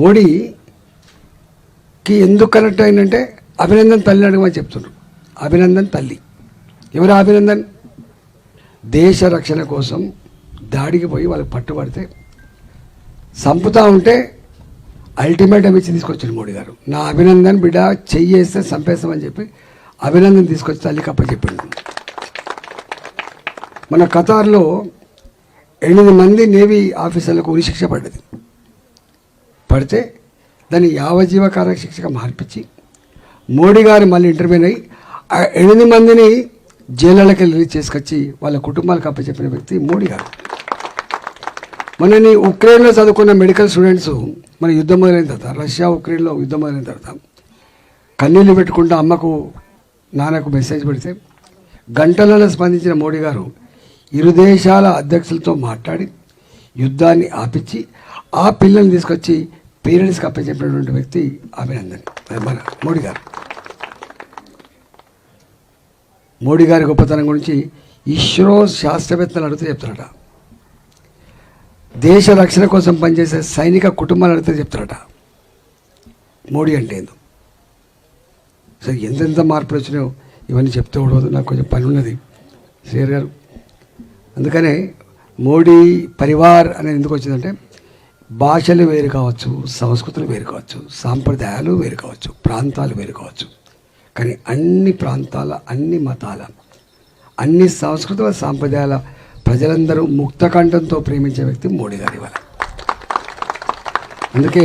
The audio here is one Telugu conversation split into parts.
మోడీకి ఎందుకు కనెక్ట్ అయిందంటే అభినందన్ తల్లిని అడగమని చెప్తున్నారు. అభినందన్ తల్లి ఎవరు? అభినందన్ దేశ రక్షణ కోసం దాడికి పోయి వాళ్ళకి పట్టుబడితే సంపుతా ఉంటే అల్టిమేటం ఇచ్చి తీసుకొచ్చారు మోడీ గారు. నా అభినందన్ బిడ్డ చెయ్యేస్తే చంపేస్తామని చెప్పి అభినందన్ తీసుకొచ్చి తల్లికి అప్పచెప్పిండు. మన ఖతార్లో 8 మంది నేవీ ఆఫీసర్లకు ఉరిశిక్ష పడితే దాన్ని యావజ్జీవ కారాగార శిక్షగా మార్పించి మోడీ గారు మళ్ళీ ఇంటర్వ్యూన్ అయ్యి ఆ 8 మందిని జైళ్ళకి రిలీజ్ చేసుకొచ్చి వాళ్ళ కుటుంబాలకు అప్పచెప్పిన వ్యక్తి మోడీ గారు. మనని ఉక్రెయిన్లో చదువుకున్న మెడికల్ స్టూడెంట్స్ మన యుద్ధం మొదలైన తర్వాత, రష్యా ఉక్రెయిన్లో యుద్ధం మొదలైన తర్వాత కన్నీళ్ళు పెట్టుకుంటూ అమ్మకు నాన్నకు మెసేజ్ పెడితే గంటలలో స్పందించిన మోడీ గారు ఇరు దేశాల అధ్యక్షులతో మాట్లాడి యుద్ధాన్ని ఆపించి ఆ పిల్లల్ని తీసుకొచ్చి పేరెంట్స్కి అప్పచెప్పినటువంటి వ్యక్తి అభినందన్ మన మోడీ గారు. మోడీ గారి గొప్పతనం గురించి ఇస్రో శాస్త్రవేత్తలు అడిగితే చెప్తారట. దేశ రక్షణ కోసం పనిచేసే సైనిక కుటుంబాలు అడిగితే చెప్తారట మోడీ అంటే ఏందో. సరే ఎంతెంత మార్పులు వచ్చినాయో ఇవన్నీ చెప్తే ఉండదు, నాకు కొంచెం పని ఉన్నది శ్రీహరి గారు. అందుకనే మోడీ పరివార్ అనేది ఎందుకు వచ్చిందంటే భాషలు వేరు కావచ్చు, సంస్కృతులు వేరు కావచ్చు, సాంప్రదాయాలు వేరు కావచ్చు, ప్రాంతాలు వేరు కావచ్చు, కానీ అన్ని ప్రాంతాల, అన్ని మతాల, అన్ని సంస్కృతుల సాంప్రదాయాల ప్రజలందరూ ముక్తకంఠంతో ప్రేమించే వ్యక్తి మోడీ గారి వల్ల. అందుకే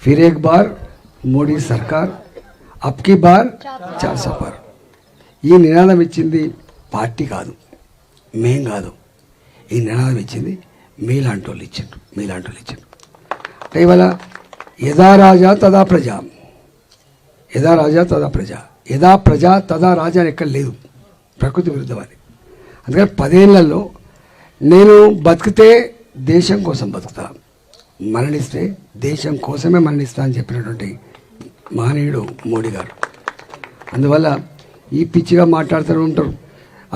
ఫిర్ ఏక్ బార్ మోడీ సర్కార్, అబ్కి బార్ 400 పార్. ఈ నినాదం ఇచ్చింది పార్టీ కాదు, మేం కాదు. ఈ నినాదం ఇచ్చింది మీలాంటి వాళ్ళు ఇచ్చిండ్రు. అంటే ఇవాళ యథా రాజా తదా ప్రజ, యథా రాజా తదా ప్రజ, యథా ప్రజ తదా రాజా అని ఎక్కడ లేదు, ప్రకృతి విరుద్ధం అది. అందుకని 10 ఏళ్లలో నేను బతికితే దేశం కోసం బతుకుతా, మరణిస్తే దేశం కోసమే మరణిస్తా అని చెప్పినటువంటి మహనీయుడు మోడీ గారు. అందువల్ల ఈ పిచ్చిగా మాట్లాడుతూ ఉంటారు.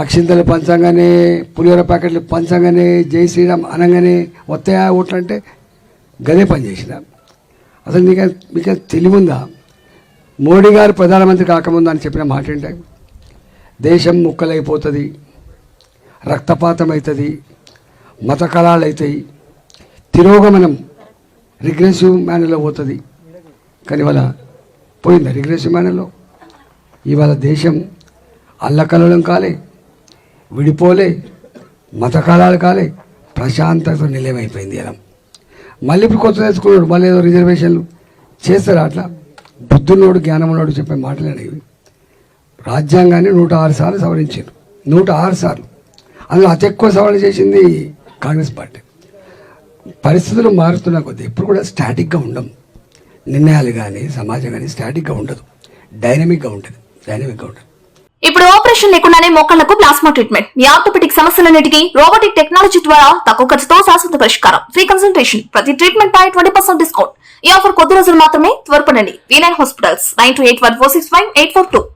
అక్షింతలు పంచంగానే, పులిహోర ప్యాకెట్లు పంచంగానే, జై శ్రీరామ్ అనగానే వస్తాయా ఓట్లు అంటే గదే పని చేసిన. అసలు మీకు తెలివిందా? మోడీ గారు ప్రధానమంత్రి కాకముందు అని చెప్పిన మాట ఏంటంటే దేశం ముక్కలైపోతుంది, రక్తపాతం అవుతుంది, మత కళాలు అవుతాయి, తిరోగమనం రిగ్రెసివ్ మేనర్లో పోతుంది. కానీ ఇవాళ పోయిందా రిగ్రెసివ్ మేనర్లో? ఇవాళ దేశం అల్లకల్లోలం కాలే, విడిపోలే, మత కళాలు కాలే, ప్రశాంతత నిలయమైపోయింది. ఇలా మళ్ళీ ఇప్పుడు కొత్త తెచ్చుకున్నాడు, మళ్ళీ ఏదో రిజర్వేషన్లు చేస్తారు. అట్లా బుద్ధున్నోడు జ్ఞానమున్నోడు చెప్పే మాటలు అనేవి. రాజ్యాంగాన్ని 106 సార్లు సవరించారు, 106 సార్లు. అందులో అతి ఎక్కువ సవరణ చేసింది కాంగ్రెస్ పార్టీ. పరిస్థితులు మారుతున్న కొద్దీ ఎప్పుడు కూడా స్టాటిక్గా ఉండవు నిర్ణయాలు, కానీ సమాజం కానీ స్టాటిక్గా ఉండదు, డైనమిక్గా ఉంటుంది. ఇప్పుడు ఆపరేషన్ లేకుండానే మోకాళ్లకు ప్లాస్మా ట్రీట్మెంట్. మీ ఆర్థోపెడిక్ సమస్యలన్నిటికీ రోబోటిక్ టెక్నాలజీ ద్వారా తక్కువ ఖర్చుతో శాశ్వత పరిష్కారం. ఫ్రీ కన్సల్టేషన్, ప్రతి ట్రీట్మెంట్ పై 20% డిస్కౌంట్. ఈ ఆఫర్ కొద్ది రోజులు మాత్రమే. త్వరపడండి. V9 hospitals 9281465842.